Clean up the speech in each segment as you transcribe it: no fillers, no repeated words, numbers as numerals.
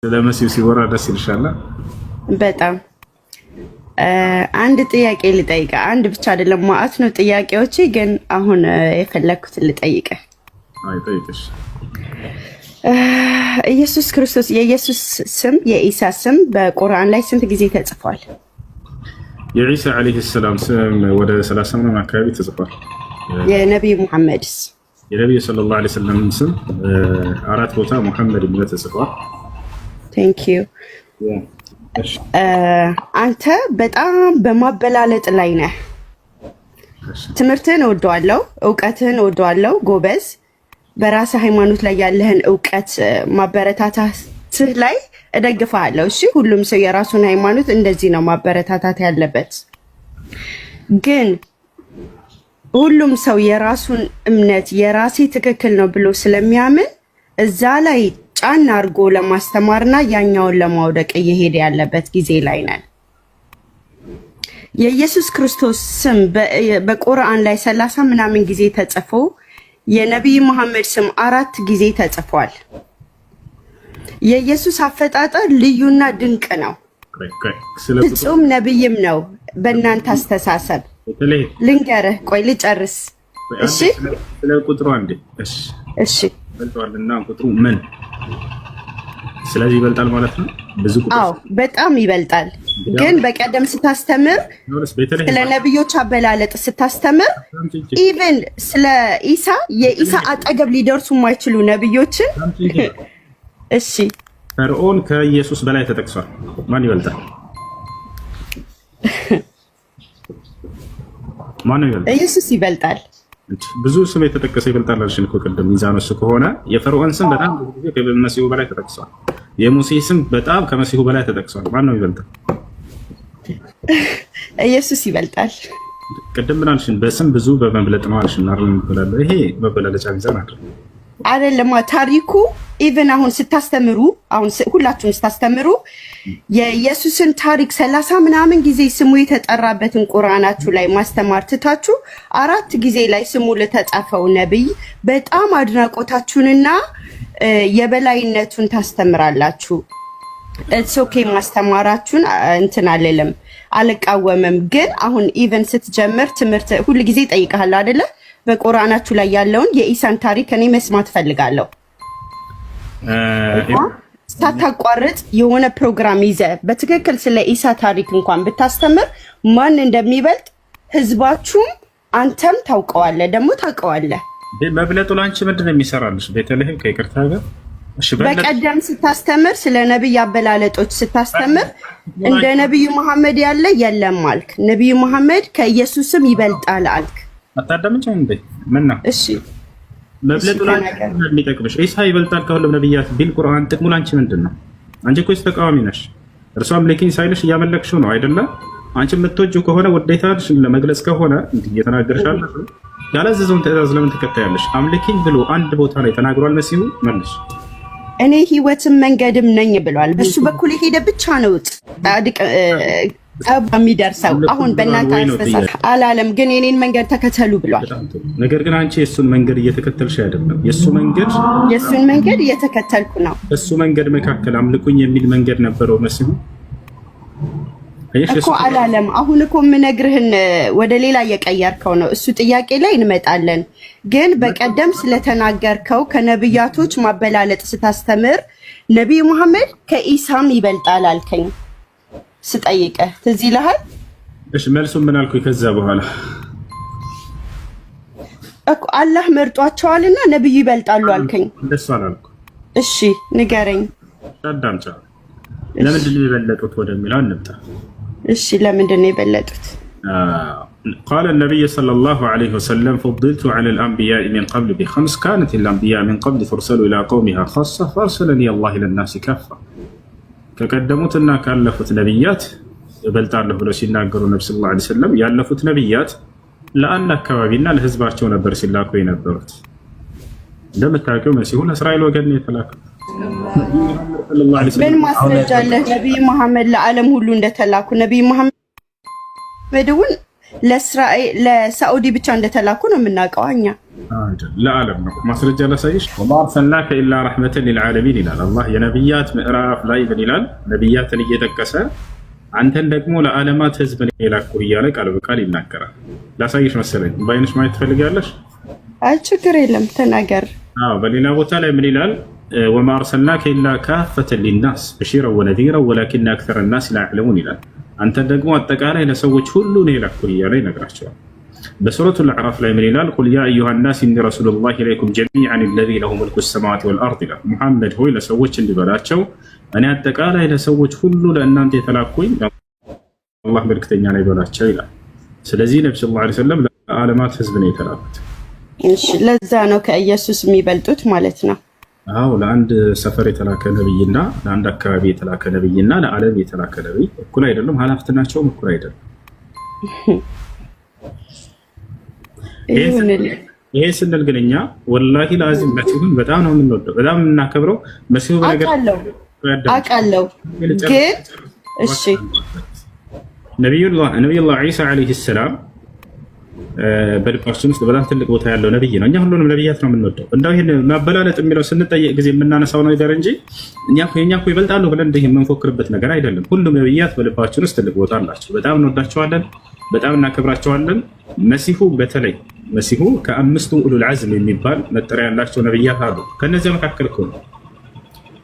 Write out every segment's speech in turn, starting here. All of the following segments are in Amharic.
ስለመሲሁ ሲወራ ደስ ይልሻል? በጣም አንድ ጥያቄ ልጠይቀ። አንድ ብቻ አይደለም ማአት ነው ጥያቄዎቼ፣ ግን አሁን የፈለኩትን ልጠይቀ። አይ ጠይቅሽ። ኢየሱስ ክርስቶስ የኢየሱስ ስም የኢሳ ስም በቁርአን ላይ ስንት ጊዜ ተጽፏል? የኢሳ አለይሂ ሰላም ስም ወደ 30 ምናምን አካባቢ ተጽፏል። የነብዩ መሐመድስ? የነብዩ ሰለላሁ ዐለይሂ ወሰለም ስም 4 ቦታ መሐመድ ብሎ ተጽፏል። ቴንክ ዩ። አንተ በጣም በማበላለጥ ላይ ነህ። ትምህርትህን እወደዋለሁ፣ እውቀትህን እወደዋለሁ፣ ጎበዝ። በራስ ሃይማኖት ላይ ያለህን እውቀት ማበረታታትህ ላይ እደግፍሃለሁ። እሺ፣ ሁሉም ሰው የራሱን ሃይማኖት እንደዚህ ነው ማበረታታት ያለበት። ግን ሁሉም ሰው የራሱን እምነት የራሴ ትክክል ነው ብሎ ስለሚያምን እዛ ላይ ጫና አድርጎ ለማስተማርና ያኛውን ለማውደቅ እየሄደ ያለበት ጊዜ ላይ ነን። የኢየሱስ ክርስቶስ ስም በቁርአን ላይ 30 ምናምን ጊዜ ተጽፎ የነብዩ መሐመድ ስም 4 ጊዜ ተጽፏል። የኢየሱስ አፈጣጠር ልዩና ድንቅ ነው። ፍጹም ነብይም ነው። በእናንተ አስተሳሰብ ልንገርህ፣ ቆይ ልጨርስ። እሺ፣ ስለ ቁጥሩ አንዴ። እሺ በልጧልና ቁጥሩ ምን? ስለዚህ ይበልጣል ማለት ነው። ብዙ ቁጥር። አዎ በጣም ይበልጣል። ግን በቀደም ስታስተምር ስለ ነብዮች አበላለጥ ስታስተምር ኢቭን ስለ ኢሳ የኢሳ አጠገብ ሊደርሱ የማይችሉ ነብዮችን እሺ፣ ፈርዖን ከኢየሱስ በላይ ተጠቅሷል። ማን ይበልጣል? ማን ይበልጣል? ኢየሱስ ይበልጣል። ብዙ ስም የተጠቀሰ ይበልጣል አልሽን እኮ ቅድም። ሚዛኑ እሱ ከሆነ የፈርዖን ስም በጣም ብዙ ጊዜ ከመሲሁ በላይ ተጠቅሷል። የሙሴ ስም በጣም ከመሲሁ በላይ ተጠቅሷል። ማን ነው ይበልጣል? ኢየሱስ ይበልጣል። ቅድም ምን አልሽን? በስም ብዙ በመብለጥ ነው አልሽን አይደል? እንበላለን። ይሄ መበላለጫ ሚዛን አይደለም። ታሪኩ ኢቭን አሁን ስታስተምሩ፣ አሁን ሁላችሁም ስታስተምሩ የኢየሱስን ታሪክ 30 ምናምን ጊዜ ስሙ የተጠራበትን ቁርአናችሁ ላይ ማስተማር ትታችሁ 4 ጊዜ ላይ ስሙ ለተጻፈው ነብይ በጣም አድናቆታችሁንና የበላይነቱን ታስተምራላችሁ። እትስ ኦኬ ማስተማራችሁን እንትን አልልም፣ አልቃወምም። ግን አሁን ኢቭን ስትጀምር ትምህርት ሁሉ ጊዜ ጠይቀሃል አይደለ? በቁርአናችሁ ላይ ያለውን የኢሳን ታሪክ እኔ መስማት ፈልጋለሁ። ሳታቋርጥ የሆነ ፕሮግራም ይዘ በትክክል ስለ ኢሳ ታሪክ እንኳን ብታስተምር ማን እንደሚበልጥ ህዝባችሁም አንተም ታውቀዋለህ፣ ደግሞ ታውቀዋለህ። መብለጡ ላንቺ ምንድን ነው የሚሰራልሽ? ቤተልሔም ከይቅርታ ጋር በቀደም ስታስተምር ስለ ነብይ አበላለጦች ስታስተምር እንደ ነብዩ መሐመድ ያለ የለም አልክ። ነብዩ መሐመድ ከኢየሱስም ይበልጣል አልክ። አታዳምጪ እንዴ? ምን ነው? እሺ መብለጡ ላንቺ የሚጠቅምሽ ኢሳ ይበልጣል ከሁሉም ነብያት ቢል ቁርአን ጥቅሙ ላንቺ ምንድን ነው? አንቺ እኮ ተቃዋሚ ነሽ። እርሷም ለኪን ሳይልሽ እያመለክሽው ነው አይደለም? አንቺ የምትወጂው ከሆነ ውዴታሽ ለመግለጽ ከሆነ እየተናገርሻል። ያላዘዘውን ትእዛዝ ለምን ትከታያለሽ? አምልኪኝ ብሎ አንድ ቦታ ላይ ተናግሯል መሲሁ። መልሽ። እኔ ህይወትም መንገድም ነኝ ብሏል። በሱ በኩል የሄደ ብቻ ነው ጻድቅ የሚደርሰው። አሁን በእናንተ አስተሳሰብ አላለም፣ ግን የኔን መንገድ ተከተሉ ብሏል። ነገር ግን አንቺ የሱን መንገድ እየተከተልሽ አይደለም። የሱን መንገድ እየተከተልኩ ነው። እሱ መንገድ መካከል አምልኩኝ የሚል መንገድ ነበረው መሲሁ እኮ አላለም። አሁን እኮ የምነግርህን ወደ ሌላ እየቀየርከው ነው። እሱ ጥያቄ ላይ እንመጣለን። ግን በቀደም ስለተናገርከው ከነብያቶች ማበላለጥ ስታስተምር ነብዩ መሐመድ ከኢሳም ይበልጣል አልከኝ ስጠይቀህ ትዝ ይልሃል? እሺ መልሱ ምን አልኩኝ? ከዛ በኋላ እኮ አላህ መርጧቸዋልና ነብዩ ይበልጣሉ አልከኝ። እንደሱ አላልኩ። እሺ ንገረኝ። አዳምጫ። ለምንድን ነው የበለጡት ወደሚለው እንምጣ። እሺ ለምንድን ነው የበለጡት? قال النبي صلى الله عليه وسلم فضلت على الأنبياء من قبل ب5 كانت الأنبياء من قبل ترسل إلى قومها خاصة فأرسلني الله إلى الناس كافة ከቀደሙትና ካለፉት ነብያት እበልጣለሁ ብለው ሲናገሩ ነብዩ ሰለላሁ ዐለይሂ ወሰለም ያለፉት ነብያት ለአንድ አካባቢና ለህዝባቸው ነበር ሲላኩ የነበሩት። እንደምታውቀው መሲሁ ለእስራኤል ወገን ነው የተላከው። ምን ማስረጃ አለ? ነብዩ መሐመድ ለዓለም ሁሉ እንደተላኩ ነብዩ መሐመድውን ለእስራኤል ለሳዑዲ ብቻ እንደተላኩ ነው የምናውቀው እኛ። ለዓለም ነው። ማስረጃ ላሳይሽ። ወማ አርሰልናከ ኢላ ረሕመተን ሊልዓለሚን ይላል አላህ። የነቢያት ምዕራፍ ላይ ምን ይላል? ነቢያትን እየጠቀሰ አንተን ደግሞ ለዓለማት ህዝብ የላኩህ እያለ ቃል በቃል ይናገራል። ላሳይሽ መሰለኝ። በዓይንሽ ማየት ትፈልጊያለሽ? አይ ችግር የለም ተናገር። በሌላ ቦታ ላይ ምን ይላል? ወማ አርሰልናከ ኢላ ካፈተን ሊናስ በሺረን ወነዚረን ወላኪነ አክተረ ናስ ላ ያዕለሙን ይላል። አንተን ደግሞ አጠቃላይ ለሰዎች ሁሉ ነው የላኩህ እያለ ይነግራቸዋል። በሱረቱል አዕራፍ ላይ ምን ይላል? ቁል ያ አዩሃ ናስ ኢኒ ረሱሉላሂ ኢለይኩም ጀሚዐን አለዚ ለሁ ሙልኩ ሰማዋቲ ወልአርድ ይላል። ሙሐመድ ሆይ ለሰዎች እንዲበላቸው እኔ አጠቃላይ ለሰዎች ሁሉ ለእናንተ የተላኩኝ አላህ መልክተኛ ነው ይበላቸው ይላል። ስለዚህ ነብዩ ሰለላሁ ዐለይሂ ወሰለም ለዓለማት ህዝብ ነው የተላኩት። እሺ ለዛ ነው ከኢየሱስ የሚበልጡት ማለት ነው። አዎ ለአንድ ሰፈር የተላከ ነብይና ለአንድ አካባቢ የተላከ ነብይና ለዓለም የተላከ ነብይ እኩል አይደለም። ኃላፊነታቸውም እኩል አይደለም። ይሄ ስንል ግን እኛ ወላሂ ለአዚም መሲሁን በጣም ነው የምንወደው፣ በጣም የምናከብረው። መሲሁ በነገር አውቃለሁ ግን እሺ ነቢዩላህ ዒሳ ዓለይሂ ሰላም በልባችን ውስጥ በጣም ትልቅ ቦታ ያለው ነብይ ነው። እኛ ሁሉንም ነብያት ነው የምንወደው። እንደው ይሄን ማበላለጥ የሚለው ስንጠየቅ ጊዜ የምናነሳው ነገር እንጂ እኛ እኮ ይበልጣሉ ብለን እንዲህ የምንፎክርበት ነገር አይደለም። ሁሉም ነብያት በልባችን ውስጥ ትልቅ ቦታ አላቸው። በጣም እንወዳቸዋለን፣ በጣም እናከብራቸዋለን። መሲሁ በተለይ መሲሁ ከአምስቱ ኡሉል ዐዝም የሚባል መጠሪያ ያላቸው ነብያት አሉ። ከነዚያ መካከል እኮ ነው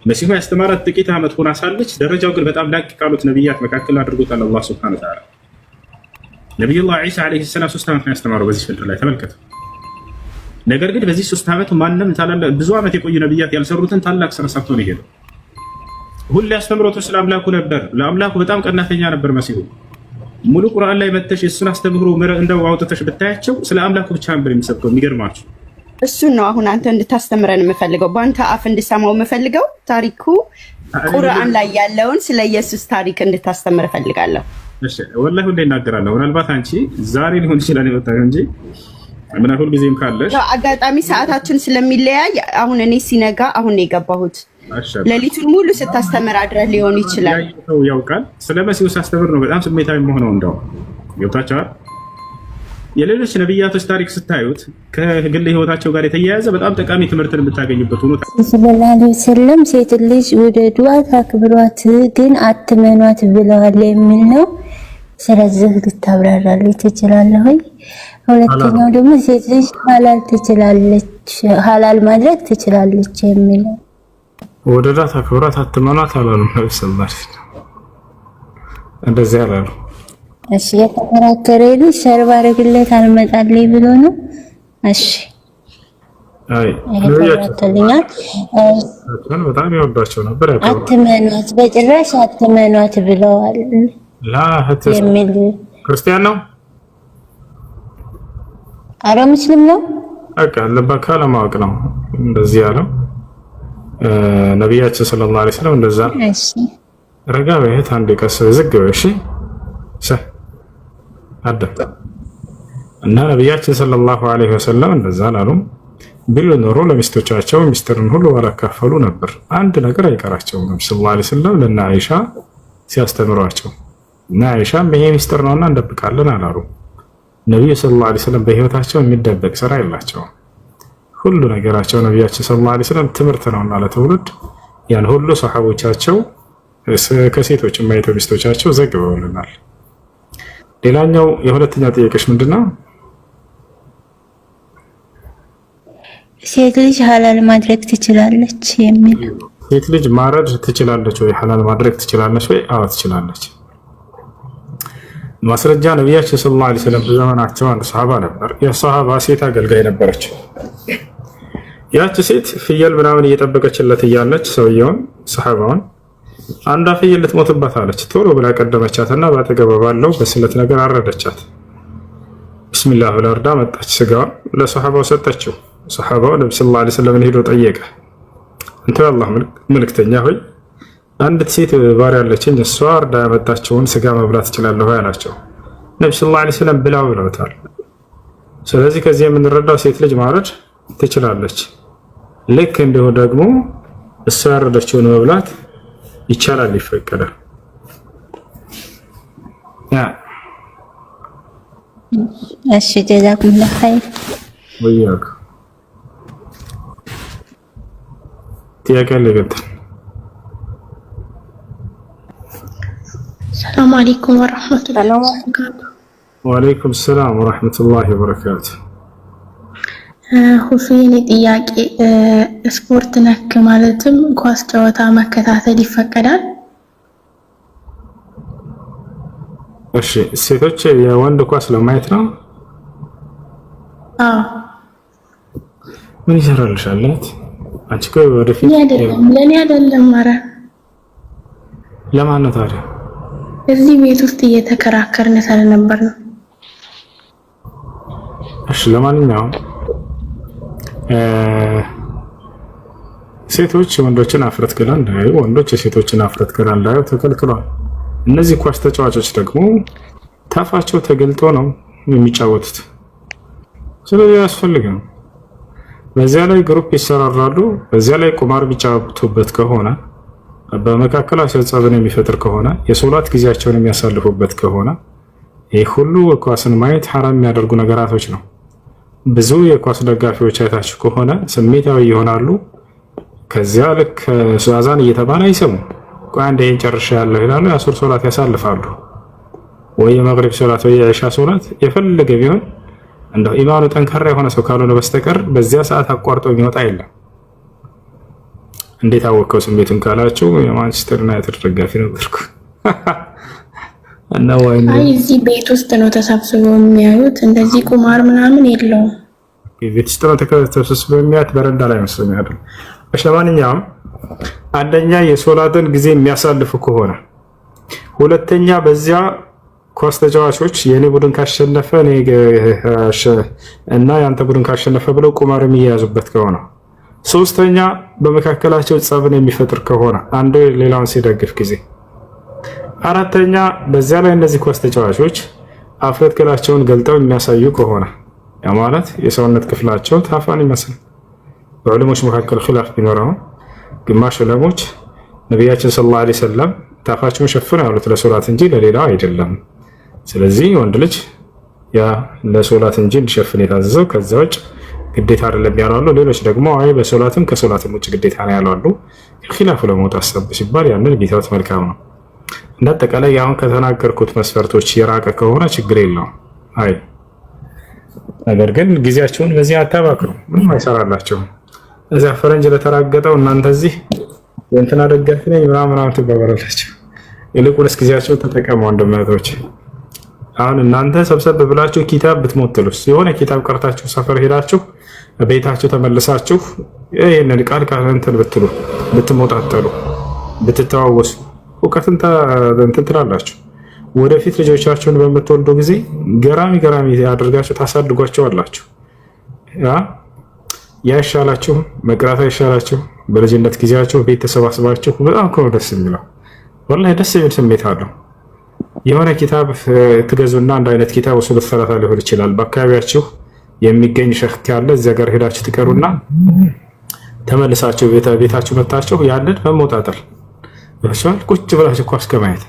መሲሁ ያስተማራት ጥቂት ዓመት ሆና ሳለች ደረጃው ግን በጣም ላቅ ካሉት ነብያት መካከል አድርጎታል አላህ ሱብሓነሁ ወተዓላ። ነቢዩላህ ዒሳ ዓለይሂ ሰላም 3 ዓመት ነው ያስተማረው በዚህ ምድር ላይ ተመልከቱ። ነገር ግን በዚህ 3 ዓመቱ ማንም ብዙ ዓመት የቆዩ ነብያት ያልሰሩትን ታላቅ ስራ ሰርቶ ነው የሄደው። ሁሌ አስተምሮቱ ስለ አምላኩ ነበር። ለአምላኩ በጣም ቀናተኛ ነበር መሲሁ። ሙሉ ቁርአን ላይ መተሽ እሱን አስተምሮ እንደው አውጥተሽ ብታያቸው ስለ አምላኩ ብቻ ነበር የሚሰብከው። የሚገርማችሁ እሱን ነው አሁን አንተ እንድታስተምረን የምፈልገው፣ በአንተ አፍ እንድሰማው የምፈልገው። ታሪኩ ቁርአን ላይ ያለውን ስለ ኢየሱስ ታሪክ እንድታስተምር እፈልጋለሁ። እሺ ወላሂ ሁሌ እናገራለሁ። ምናልባት አንቺ ዛሬ ሊሆን ይችላል የመጣው እንጂ ምን ሁል ጊዜም ካለሽ አጋጣሚ ሰዓታችን ስለሚለያይ አሁን እኔ ሲነጋ አሁን ነው የገባሁት። ሌሊቱን ሙሉ ስታስተምር አድረህ ሊሆን ይችላል። ያውቃል ስለ መሲሁ ሳስተምር ነው በጣም ስሜታዊ የምሆነው። እንደው ገብታችኋል? የሌሎች ነብያቶች ታሪክ ስታዩት ከግል ህይወታቸው ጋር የተያያዘ በጣም ጠቃሚ ትምህርትን የምታገኙበት ሆኖ ሰለላሁ ዐለይሂ ወሰለም ሴት ልጅ ውደዷት አክብሯት ግን አትመኗት ብለዋል የሚል ነው። ስለዚህ ልታብራራልኝ ትችላለህ ወይ? ሁለተኛው ደግሞ ሴት ልጅ ሐላል ማድረግ ትችላለች የሚል ነው። ውደዷት አክብሯት አትመኗት አላሉም ነብዩ ሰለላሁ ዐለይሂ ወሰለም፣ እንደዚህ አላሉ። እሺ የተከራከረ ልጅ ሰርባ አረግለት አልመጣልኝ ብሎ ነው። እሺ አይ ነብያችንን በጣም ይወዷቸው ነበር። አትመኗት በጭራሽ አትመኗት ብለዋል። የሚል ክርስቲያን ነው? ኧረ ሙስሊም ነው። በቃ ለበካ ለማወቅ ነው እንደዚህ ያለው ነብያችን ሰለላሁ ዐለይሂ ወሰለም። እንደዛ እሺ ረጋ በህት አንድ ቀስ ዝግ በይ እሺ አዳም እና ነብያችን ሰለላሁ ዐለይሂ ወሰለም እንደዛ አላሉም። ቢሉ ኖሮ ለሚስቶቻቸው ሚስጥርን ሁሉ ባላካፈሉ ነበር። አንድ ነገር አይቀራቸውም። ነብዩ ሰለላሁ ዐለይሂ ወሰለም ለና አይሻ ሲያስተምሯቸው እና አይሻም ይሄ ሚስጥር ነውና እንደብቃለን አላሉ። ነብዩ ሰለላሁ ዐለይሂ ወሰለም በህይወታቸው የሚደበቅ ስራ የላቸውም። ሁሉ ነገራቸው ነብያችን ሰለላሁ ዐለይሂ ወሰለም ትምህርት ነውና ለትውልድ ያን ሁሉ ሰሃቦቻቸው ከሴቶች የማይተው ሚስቶቻቸው ዘግበውልናል። ሌላኛው የሁለተኛ ጥያቄሽ ምንድነው? ሴት ልጅ ሐላል ማድረግ ትችላለች የሚል። ሴት ልጅ ማረድ ትችላለች ወይ? ሐላል ማድረግ ትችላለች ወይ? አዎ ትችላለች። ማስረጃ ነብያችን ሰለላሁ ዐለይሂ ወሰለም በዘመናቸው አንድ ሰሃባ ነበር። የሰሃባ ሴት አገልጋይ ነበረች። ያቺ ሴት ፍየል ምናምን እየጠበቀችለት እያለች ሰውየውን ሰሃባውን አንዷ ፍየል ልትሞትባት አለች። ቶሎ ብላ ቀደመቻትና ባጠገቧ ባለው በስለት ነገር አረደቻት። ቢስሚላህ ብላ አርዳ መጣች። ስጋውን ለሰሃባው ሰጠችው። ሰሃባው ነብዩ ሰለላሁ ዐለይሂ ወሰለም ሄዶ ጠየቀ። አንተ የአላህ መልእክተኛ ሆይ አንዲት ሴት ባሪያ አለችኝ፣ እሷ አርዳ ያመጣችውን ስጋ መብላት እችላለሁ አላቸው። ነብዩ ሰለላሁ ዐለይሂ ወሰለም ብላው ብለውታል። ስለዚህ ከዚህ የምንረዳው ሴት ልጅ ማረድ ትችላለች። ልክ እንዲሁ ደግሞ እሷ ያረደችውን መብላት ይቻላል፣ ይፈቀዳል። እሺ ጀዛኩሙላህ ኸይር ወያክ ጥያቄ ለገት ሰላም አለይኩም ወራህመቱላሂ ወበረካቱ። ወአለይኩም ሰላም ወራህመቱላሂ ወበረካቱ። ሁሴን ጥያቄ ስፖርት ነክ ማለትም ኳስ ጨዋታ መከታተል ይፈቀዳል? እሺ ሴቶች የወንድ ኳስ ለማየት ነው? አዎ። ምን ይሰራልሻል? አንቺ እኮ ወደፊት ለኔ አይደለም። ኧረ ለማን ነው ታዲያ? እዚህ ቤት ውስጥ እየተከራከርን ስለነበር ነው። እሺ ለማንኛውም ሴቶች ወንዶችን አፍረት ገላ እንዳያዩ፣ ወንዶች የሴቶችን አፍረት ገላ እንዳያዩ ተከልክሏል። እነዚህ ኳስ ተጫዋቾች ደግሞ ታፋቸው ተገልጦ ነው የሚጫወቱት። ስለዚህ ያስፈልጋል። በዚያ ላይ ግሩፕ ይሰራራሉ። በዚያ ላይ ቁማር ቢጫወቱበት ከሆነ በመካከላቸው ጸብን የሚፈጥር ከሆነ የሶላት ጊዜያቸውን የሚያሳልፉበት ከሆነ ይህ ሁሉ ኳስን ማየት ሐራም የሚያደርጉ ነገራቶች ነው። ብዙ የኳስ ደጋፊዎች አይታችሁ ከሆነ ስሜታዊ ይሆናሉ። ከዚያ ልክ አዛን እየተባለ አይሰሙም። አንድ ይሄን ጨርሻለሁ ይላሉ። የአሱር ሶላት ያሳልፋሉ፣ ወይ የመግሪብ ሶላት ወይ የኢሻ ሶላት የፈለገ ቢሆን እንደው ኢማኑ ጠንካራ የሆነ ሰው ካልሆነ በስተቀር በዚያ ሰዓት አቋርጦ የሚወጣ የለም። እንዴት አወቀው ስሜቱን ካላችሁ የማንቸስተር ዩናይትድ ደጋፊ ነበርኩ እና አይ እዚህ ቤት ውስጥ ነው ተሰብስበው የሚያዩት። እንደዚህ ቁማር ምናምን የለውም። ቤት ውስጥ ነው ተሰብስበው የሚያዩት። በረንዳ ላይ መስሎኝ አይደል? እሺ ለማንኛውም አንደኛ የሶላትን ጊዜ የሚያሳልፉ ከሆነ፣ ሁለተኛ በዚያ ኳስ ተጫዋቾች የኔ ቡድን ካሸነፈ እና ያንተ ቡድን ካሸነፈ ብለው ቁማር የሚያያዙበት ከሆነ፣ ሶስተኛ በመካከላቸው ጸብን የሚፈጥር ከሆነ አንዱ ሌላውን ሲደግፍ ጊዜ፣ አራተኛ በዚያ ላይ እነዚህ ኳስ ተጫዋቾች አፍረት ገላቸውን ገልጠው የሚያሳዩ ከሆነ ያ ማለት የሰውነት ክፍላቸው ታፋን ይመስል። በዑለሞች መካከል ኺላፍ ቢኖረው ግማሽ ዑለሞች ነቢያችን ሰለላሁ ዐለይሂ ወሰለም ታፋቸውን ሸፍነው ያሉት ለሶላት እንጂ ለሌላው አይደለም። ስለዚህ ወንድ ልጅ ያ ለሶላት እንጂ እንዲሸፍን የታዘዘው ከዛ ውጭ ግዴታ አይደለም ያላሉ። ሌሎች ደግሞ አይ በሶላትም ከሶላትም ውጭ ግዴታ ነው ያላሉ። ኺላፍ ለመውጣት ሲባል ያንን ቢተውት መልካም ነው። እንዳጠቃላይ አሁን ከተናገርኩት መስፈርቶች የራቀ ከሆነ ችግር የለውም። አይ ነገር ግን ጊዜያቸውን በዚህ አታባክሩ። ምንም አይሰራላቸውም። እዚያ ፈረንጅ ለተራገጠው እናንተ እዚህ የእንትና ደጋፊ ነኝ ምናምን ትባባላላችሁ። ይልቁንስ ጊዜያቸውን ተጠቀሙ ወንድሞች። አሁን እናንተ ሰብሰብ ብላችሁ ኪታብ ብትሞትሉስ፣ የሆነ ኪታብ ቀርታችሁ ሰፈር ሄዳችሁ ቤታችሁ ተመልሳችሁ ይሄንን ቃል እንትን ብትሉ፣ ብትሞጣጠሉ፣ ብትተዋወሱ እውቀትን እንትን ትላላችሁ። ወደፊት ልጆቻችሁን በምትወልዱ ጊዜ ገራሚ አድርጋችሁ ታሳድጓቸዋላችሁ። ያሻላችሁ መቅራት አይሻላችሁ? በልጅነት ጊዜያችሁ ቤት ተሰባስባችሁ በጣም እኮ ደስ የሚለው ወላሂ ደስ የሚል ስሜት አለው። የሆነ ኪታብ ትገዙና አንድ አይነት ኪታብ ኡሱል ሰላሳ ሊሆን ይችላል። በአካባቢያችሁ የሚገኝ ሸህ ካለ እዚያ ጋር ሄዳችሁ ትቀሩና ተመልሳችሁ ቤታችሁ መጣችሁ ያንን መሞጣጠር ይችላል። ቁጭ ብላችሁ ኳስ ከማየት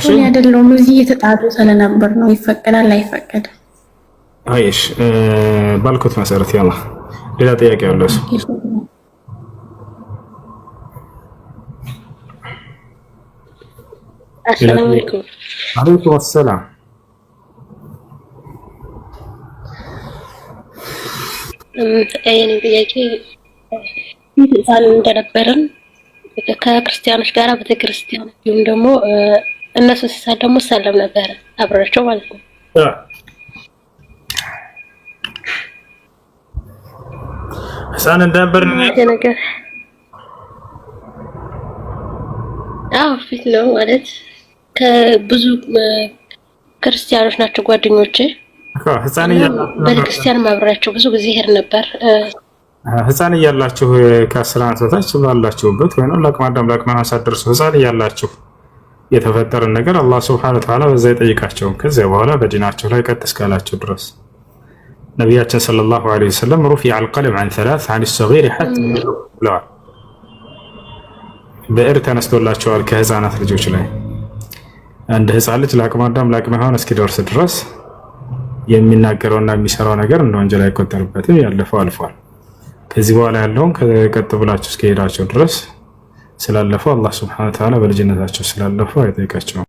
እኔ አይደለም እዚህ የተጣሉ ስለነበር ነው። ይፈቀዳል አይፈቀድም? አይሽ ባልኩት መሰረት ያላ ሌላ ጥያቄ ያለው እሱ السلام عليكم. عليكم السلام. እኔ ጥያቄ ይዛል እንደነበረን ከክርስቲያኖች ጋር በተክርስቲያን እንዲሁም ደግሞ እነሱ ሲሳለሙ ሰለም ነበር አብራቸው ማለት ነው። ህፃን እንደነበር ነገር ፊት ነው ማለት ከብዙ ክርስቲያኖች ናቸው ጓደኞቼ። ህፃን በክርስቲያን ማብራቸው ብዙ ጊዜ ሄድ ነበር። ህፃን እያላችሁ ከ10 ዓመት በታች ባላችሁበት ወይ ነው ለአቅመ አዳም ለአቅመ ሔዋን ሳትደርሱ ህፃን እያላችሁ የተፈጠረ ነገር አላህ ሱብሓነሁ ወተዓላ በዛ ይጠይቃቸው። ከዚያ በኋላ በዲናቸው ላይ ቀጥ እስካላቸው ድረስ ነቢያችን ሰለላሁ ዐለይሂ ወሰለም ሩፊዐ አልቀለም ዐን ሰላስ ዐን ሰጊር ሐታ ብለዋል። ብዕር ተነስቶላቸዋል ከህፃናት ልጆች ላይ አንድ ህፃን ልጅ ለአቅመ አዳም ለአቅመ ሔዋን እስኪደርስ ድረስ የሚናገረውና የሚሰራው ነገር እንደ ወንጀል አይቆጠርበትም። ያለፈው አልፏል። ከዚህ በኋላ ያለውን ከቀጥ ብላችሁ እስከሄዳቸው ድረስ ስላለፈው አላህ ሱብሓነሁ ወተዓላ በልጅነታቸው ስላለፈው አይጠይቃቸውም።